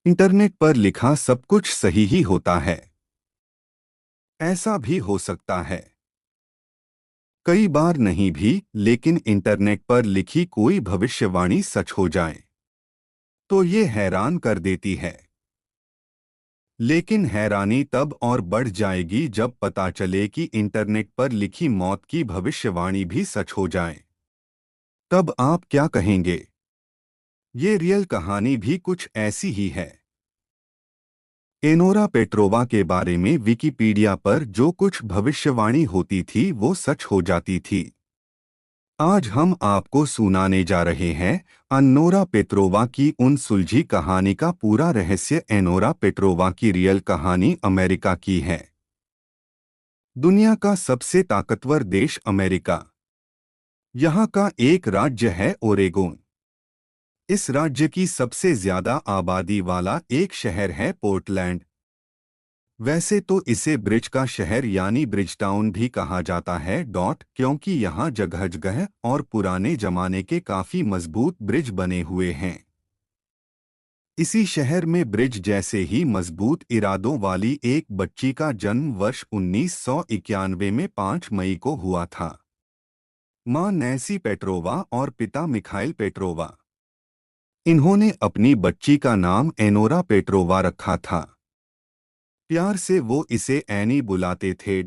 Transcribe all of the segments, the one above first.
Internet पर लिखा सब कुछ सही ही होता है। ऐसा भी हो सकता है। कई बार नहीं भी, लेकिन इंटरनेट पर लिखी कोई भविष्यवाणी सच हो जाए तो ये हैरान कर देती है। लेकिन हैरानी तब और बढ़ जाएगी जब पता चले कि इंटरनेट पर लिखी मौत की भविष्यवाणी भी सच हो जाए। तब आप क्या कहेंगे? ये रियल कहानी भी कुछ ऐसी ही है। एनोरा पेट्रोवा के बारे में विकिपीडिया पर जो कुछ भविष्यवाणी होती थी वो सच हो जाती थी। आज हम आपको सुनाने जा रहे हैं अनोरा पेट्रोवा की उन सुलझी कहानी का पूरा रहस्य। एनोरा पेट्रोवा की रियल कहानी अमेरिका की है। दुनिया का सबसे ताकतवर देश अमेरिका। यहाँ का एक राज्य है ओरेगोन। इस राज्य की सबसे ज्यादा आबादी वाला एक शहर है पोर्टलैंड। वैसे तो इसे ब्रिज का शहर यानी ब्रिज टाउन भी कहा जाता है क्योंकि यहाँ जगह जगह और पुराने जमाने के काफी मजबूत ब्रिज बने हुए हैं। इसी शहर में ब्रिज जैसे ही मजबूत इरादों वाली एक बच्ची का जन्म वर्ष 1991 में 5 मई को हुआ था। मां नैन्सी पेट्रोवा और पिता मिखाइल पेट्रोवा। इन्होंने अपनी बच्ची का नाम एनोरा पेट्रोवा रखा था। प्यार से वो इसे एनी बुलाते थे।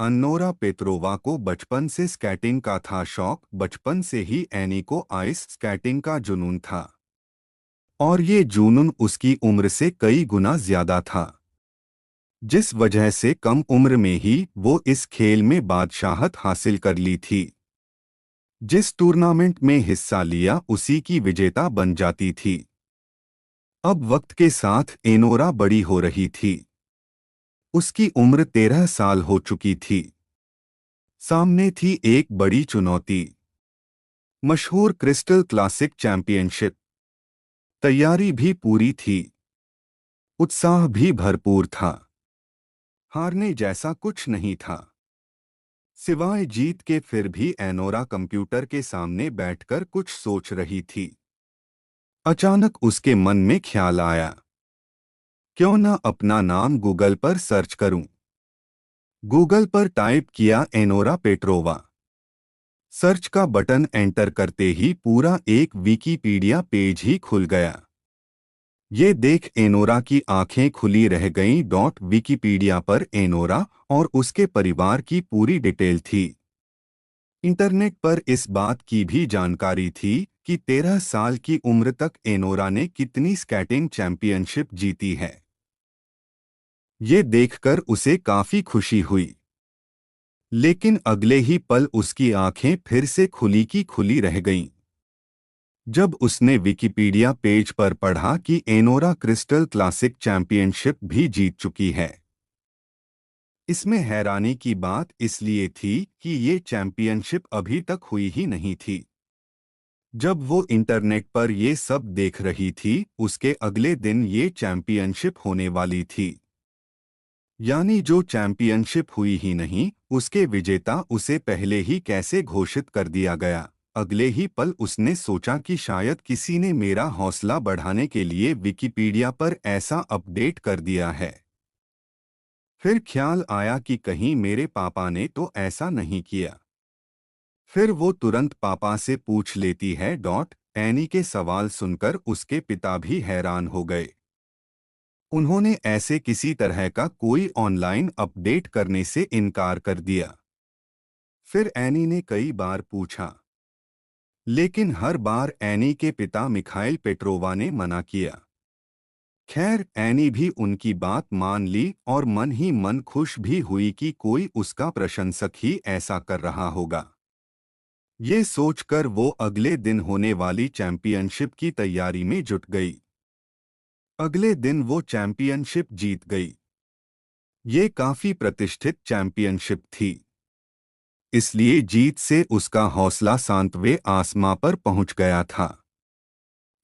अनोरा पेट्रोवा को बचपन से स्केटिंग का था शौक। बचपन से ही एनी को आइस स्केटिंग का जुनून था और ये जुनून उसकी उम्र से कई गुना ज्यादा था, जिस वजह से कम उम्र में ही वो इस खेल में बादशाहत हासिल कर ली थी। जिस टूर्नामेंट में हिस्सा लिया उसी की विजेता बन जाती थी। अब वक्त के साथ एनोरा बड़ी हो रही थी। उसकी उम्र 13 साल हो चुकी थी। सामने थी एक बड़ी चुनौती, मशहूर क्रिस्टल क्लासिक चैंपियनशिप। तैयारी भी पूरी थी, उत्साह भी भरपूर था। हारने जैसा कुछ नहीं था सिवाय जीत के। फिर भी एनोरा कंप्यूटर के सामने बैठकर कुछ सोच रही थी। अचानक उसके मन में ख्याल आया, क्यों न अपना नाम गूगल पर सर्च करूं। गूगल पर टाइप किया एनोरा पेट्रोवा। सर्च का बटन एंटर करते ही पूरा एक विकिपीडिया पेज ही खुल गया। ये देख एनोरा की आंखें खुली रह गईं। विकिपीडिया पर एनोरा और उसके परिवार की पूरी डिटेल थी। इंटरनेट पर इस बात की भी जानकारी थी कि 13 साल की उम्र तक एनोरा ने कितनी स्केटिंग चैंपियनशिप जीती है। ये देखकर उसे काफी खुशी हुई। लेकिन अगले ही पल उसकी आंखें फिर से खुली की खुली रह गईं जब उसने विकिपीडिया पेज पर पढ़ा कि एनोरा क्रिस्टल क्लासिक चैंपियनशिप भी जीत चुकी है। इसमें हैरानी की बात इसलिए थी कि ये चैंपियनशिप अभी तक हुई ही नहीं थी। जब वो इंटरनेट पर ये सब देख रही थी उसके अगले दिन ये चैंपियनशिप होने वाली थी। यानी जो चैंपियनशिप हुई ही नहीं, उसके विजेता उसे पहले ही कैसे घोषित कर दिया गया। अगले ही पल उसने सोचा कि शायद किसी ने मेरा हौसला बढ़ाने के लिए विकिपीडिया पर ऐसा अपडेट कर दिया है। फिर ख्याल आया कि कहीं मेरे पापा ने तो ऐसा नहीं किया। फिर वो तुरंत पापा से पूछ लेती है। एनी के सवाल सुनकर उसके पिता भी हैरान हो गए। उन्होंने ऐसे किसी तरह का कोई ऑनलाइन अपडेट करने से इनकार कर दिया। फिर एनी ने कई बार पूछा, लेकिन हर बार एनी के पिता मिखाइल पेट्रोवा ने मना किया। खैर, एनी भी उनकी बात मान ली और मन ही मन खुश भी हुई कि कोई उसका प्रशंसक ही ऐसा कर रहा होगा। ये सोचकर वो अगले दिन होने वाली चैंपियनशिप की तैयारी में जुट गई। अगले दिन वो चैंपियनशिप जीत गई। ये काफी प्रतिष्ठित चैंपियनशिप थी, इसलिए जीत से उसका हौसला सांतवे आसमां पर पहुंच गया था।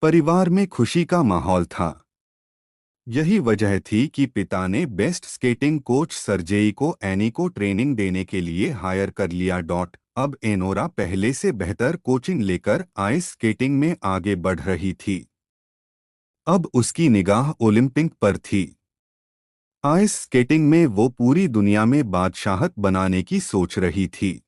परिवार में खुशी का माहौल था। यही वजह थी कि पिता ने बेस्ट स्केटिंग कोच सर्जेई को एनी को ट्रेनिंग देने के लिए हायर कर लिया। अब एनोरा पहले से बेहतर कोचिंग लेकर आइस स्केटिंग में आगे बढ़ रही थी। अब उसकी निगाह ओलंपिक पर थी। आइस स्केटिंग में वो पूरी दुनिया में बादशाहत बनाने की सोच रही थी।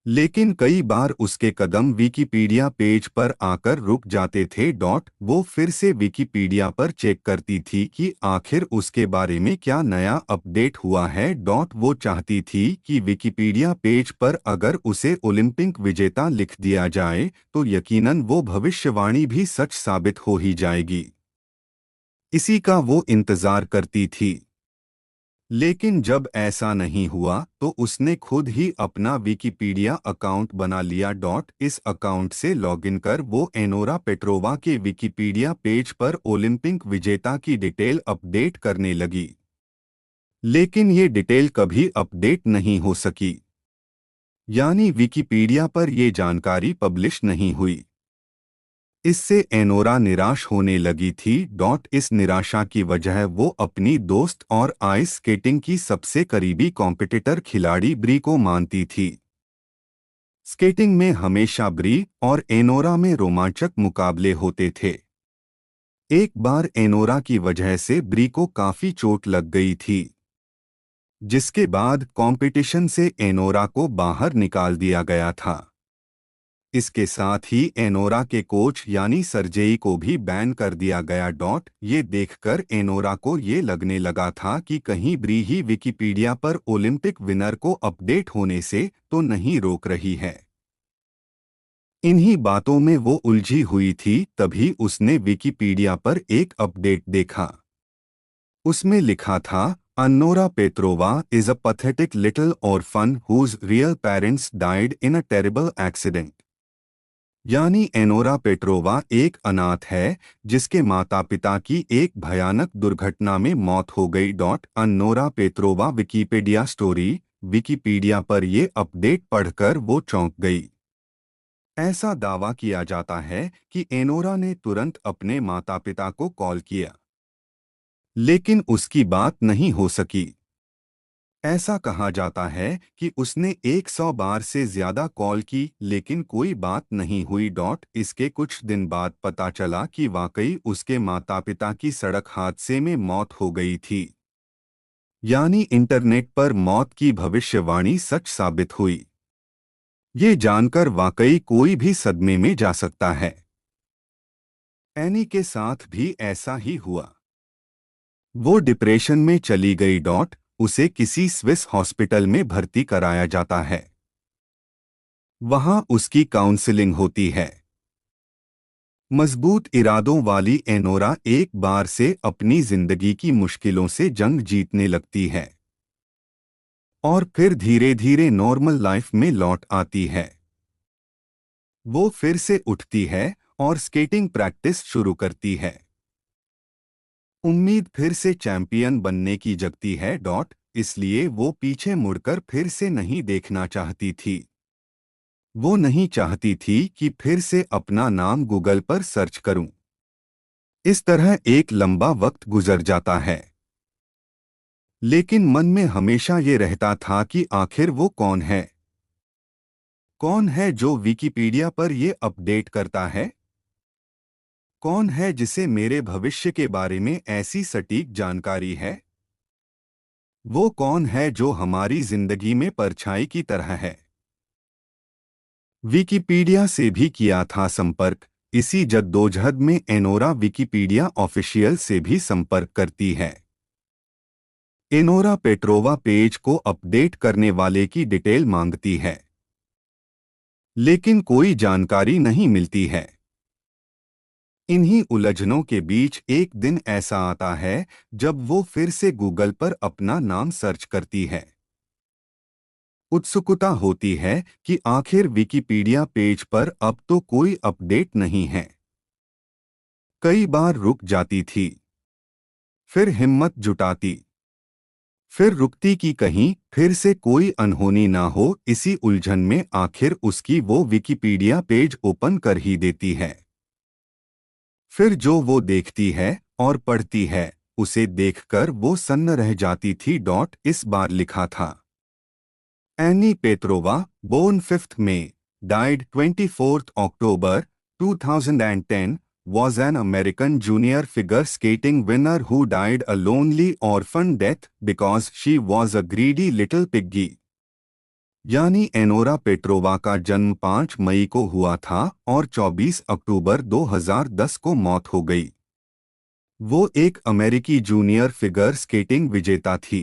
लेकिन कई बार उसके कदम विकिपीडिया पेज पर आकर रुक जाते थे। वो फिर से विकिपीडिया पर चेक करती थी कि आखिर उसके बारे में क्या नया अपडेट हुआ है। वो चाहती थी कि विकिपीडिया पेज पर अगर उसे ओलंपिक विजेता लिख दिया जाए तो यकीनन वो भविष्यवाणी भी सच साबित हो ही जाएगी। इसी का वो इंतजार करती थी। लेकिन जब ऐसा नहीं हुआ तो उसने खुद ही अपना विकिपीडिया अकाउंट बना लिया। इस अकाउंट से लॉगिन कर वो एनोरा पेट्रोवा के विकिपीडिया पेज पर ओलंपिक विजेता की डिटेल अपडेट करने लगी। लेकिन ये डिटेल कभी अपडेट नहीं हो सकी, यानी विकिपीडिया पर ये जानकारी पब्लिश नहीं हुई। इससे एनोरा निराश होने लगी थी। इस निराशा की वजह वो अपनी दोस्त और आइस स्केटिंग की सबसे करीबी कॉम्पिटिटर खिलाड़ी ब्री को मानती थी। स्केटिंग में हमेशा ब्री और एनोरा में रोमांचक मुकाबले होते थे। एक बार एनोरा की वजह से ब्री को काफी चोट लग गई थी, जिसके बाद कंपटीशन से एनोरा को बाहर निकाल दिया गया था। इसके साथ ही एनोरा के कोच यानी सरजेई को भी बैन कर दिया गया। ये देखकर एनोरा को ये लगने लगा था कि कहीं ब्री ही विकिपीडिया पर ओलंपिक विनर को अपडेट होने से तो नहीं रोक रही है। इन्हीं बातों में वो उलझी हुई थी, तभी उसने विकिपीडिया पर एक अपडेट देखा। उसमें लिखा था, Anora Petrova is a pathetic little orphan whose real parents died in a terrible accident. यानी एनोरा पेट्रोवा एक अनाथ है जिसके माता पिता की एक भयानक दुर्घटना में मौत हो गई। अन्नोरा पेट्रोवा विकिपीडिया स्टोरी। विकिपीडिया पर ये अपडेट पढ़कर वो चौंक गई। ऐसा दावा किया जाता है कि एनोरा ने तुरंत अपने माता पिता को कॉल किया, लेकिन उसकी बात नहीं हो सकी। ऐसा कहा जाता है कि उसने 100 बार से ज्यादा कॉल की, लेकिन कोई बात नहीं हुई। इसके कुछ दिन बाद पता चला कि वाकई उसके माता पिता की सड़क हादसे में मौत हो गई थी। यानी इंटरनेट पर मौत की भविष्यवाणी सच साबित हुई। ये जानकर वाकई कोई भी सदमे में जा सकता है। एनी के साथ भी ऐसा ही हुआ। वो डिप्रेशन में चली गई। उसे किसी स्विस हॉस्पिटल में भर्ती कराया जाता है। वहां उसकी काउंसलिंग होती है। मजबूत इरादों वाली एनोरा एक बार से अपनी जिंदगी की मुश्किलों से जंग जीतने लगती है और फिर धीरे धीरे नॉर्मल लाइफ में लौट आती है। वो फिर से उठती है और स्केटिंग प्रैक्टिस शुरू करती है। उम्मीद फिर से चैंपियन बनने की जगती है। इसलिए वो पीछे मुड़कर फिर से नहीं देखना चाहती थी। वो नहीं चाहती थी कि फिर से अपना नाम गूगल पर सर्च करूं। इस तरह एक लंबा वक्त गुजर जाता है, लेकिन मन में हमेशा ये रहता था कि आखिर वो कौन है। कौन है जो विकिपीडिया पर ये अपडेट करता है? कौन है जिसे मेरे भविष्य के बारे में ऐसी सटीक जानकारी है? वो कौन है जो हमारी जिंदगी में परछाई की तरह है? विकिपीडिया से भी किया था संपर्क। इसी जद्दोजहद में एनोरा विकिपीडिया ऑफिशियल से भी संपर्क करती है। एनोरा पेट्रोवा पेज को अपडेट करने वाले की डिटेल मांगती है, लेकिन कोई जानकारी नहीं मिलती है। इन्हीं उलझनों के बीच एक दिन ऐसा आता है जब वो फिर से गूगल पर अपना नाम सर्च करती है। उत्सुकता होती है कि आखिर विकिपीडिया पेज पर अब तो कोई अपडेट नहीं है। कई बार रुक जाती थी, फिर हिम्मत जुटाती, फिर रुकती कि कहीं फिर से कोई अनहोनी ना हो। इसी उलझन में आखिर उसकी वो विकिपीडिया पेज ओपन कर ही देती है। फिर जो वो देखती है और पढ़ती है, उसे देखकर वो सन्न रह जाती थी। इस बार लिखा था, Annie Petrova born 5 May died 24 October 2010 was an American junior figure skating winner who died a lonely orphan death because she was a greedy little piggy. यानी एनोरा पेट्रोवा का जन्म 5 मई को हुआ था और 24 अक्टूबर 2010 को मौत हो गई। वो एक अमेरिकी जूनियर फिगर स्केटिंग विजेता थी।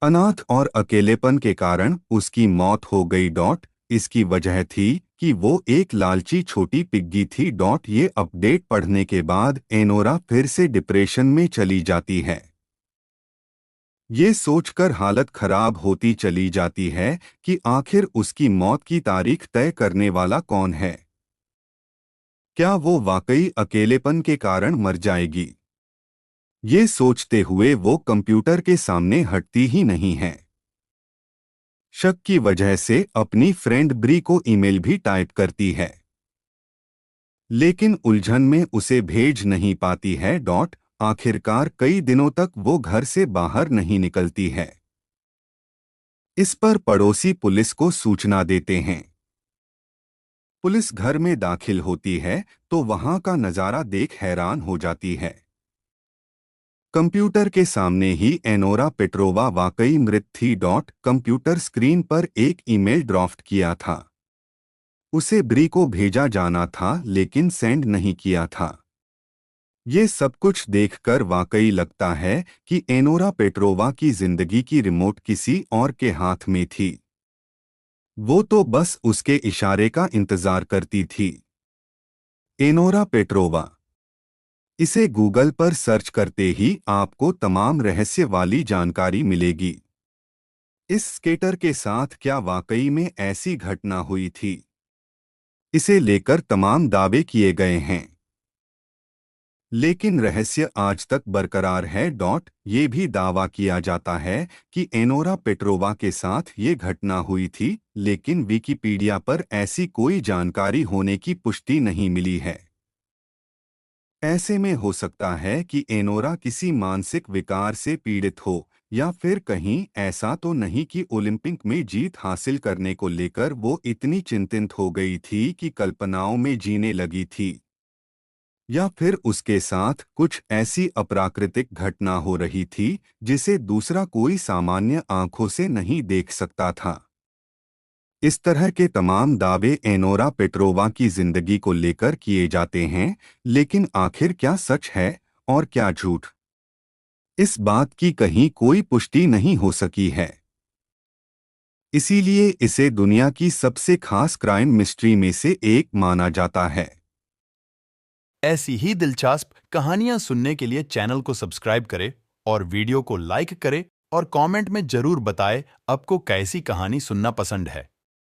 अनाथ और अकेलेपन के कारण उसकी मौत हो गई। इसकी वजह थी कि वो एक लालची छोटी पिग्गी थी। ये अपडेट पढ़ने के बाद एनोरा फिर से डिप्रेशन में चली जाती है। ये सोचकर हालत खराब होती चली जाती है कि आखिर उसकी मौत की तारीख तय करने वाला कौन है। क्या वो वाकई अकेलेपन के कारण मर जाएगी? ये सोचते हुए वो कंप्यूटर के सामने हटती ही नहीं है। शक की वजह से अपनी फ्रेंड ब्री को ईमेल भी टाइप करती है, लेकिन उलझन में उसे भेज नहीं पाती है। आखिरकार कई दिनों तक वो घर से बाहर नहीं निकलती है। इस पर पड़ोसी पुलिस को सूचना देते हैं। पुलिस घर में दाखिल होती है तो वहां का नजारा देख हैरान हो जाती है। कंप्यूटर के सामने ही एनोरा पेट्रोवा वाकई मृत थी। कंप्यूटर स्क्रीन पर एक ईमेल ड्राफ्ट किया था। उसे ब्री को भेजा जाना था लेकिन सेंड नहीं किया था। ये सब कुछ देखकर वाकई लगता है कि एनोरा पेट्रोवा की जिंदगी की रिमोट किसी और के हाथ में थी। वो तो बस उसके इशारे का इंतजार करती थी। एनोरा पेट्रोवा, इसे गूगल पर सर्च करते ही आपको तमाम रहस्य वाली जानकारी मिलेगी। इस स्केटर के साथ क्या वाकई में ऐसी घटना हुई थी? इसे लेकर तमाम दावे किए गए हैं, लेकिन रहस्य आज तक बरकरार है। ये भी दावा किया जाता है कि एनोरा पेट्रोवा के साथ ये घटना हुई थी, लेकिन विकिपीडिया पर ऐसी कोई जानकारी होने की पुष्टि नहीं मिली है। ऐसे में हो सकता है कि एनोरा किसी मानसिक विकार से पीड़ित हो, या फिर कहीं ऐसा तो नहीं कि ओलंपिक में जीत हासिल करने को लेकर वो इतनी चिंतित हो गई थी कि कल्पनाओं में जीने लगी थी, या फिर उसके साथ कुछ ऐसी अप्राकृतिक घटना हो रही थी जिसे दूसरा कोई सामान्य आंखों से नहीं देख सकता था। इस तरह के तमाम दावे एनोरा पेट्रोवा की जिंदगी को लेकर किए जाते हैं, लेकिन आखिर क्या सच है और क्या झूठ, इस बात की कहीं कोई पुष्टि नहीं हो सकी है। इसीलिए इसे दुनिया की सबसे खास क्राइम मिस्ट्री में से एक माना जाता है। ऐसी ही दिलचस्प कहानियां सुनने के लिए चैनल को सब्सक्राइब करें और वीडियो को लाइक करें और कमेंट में जरूर बताएं आपको कैसी कहानी सुनना पसंद है।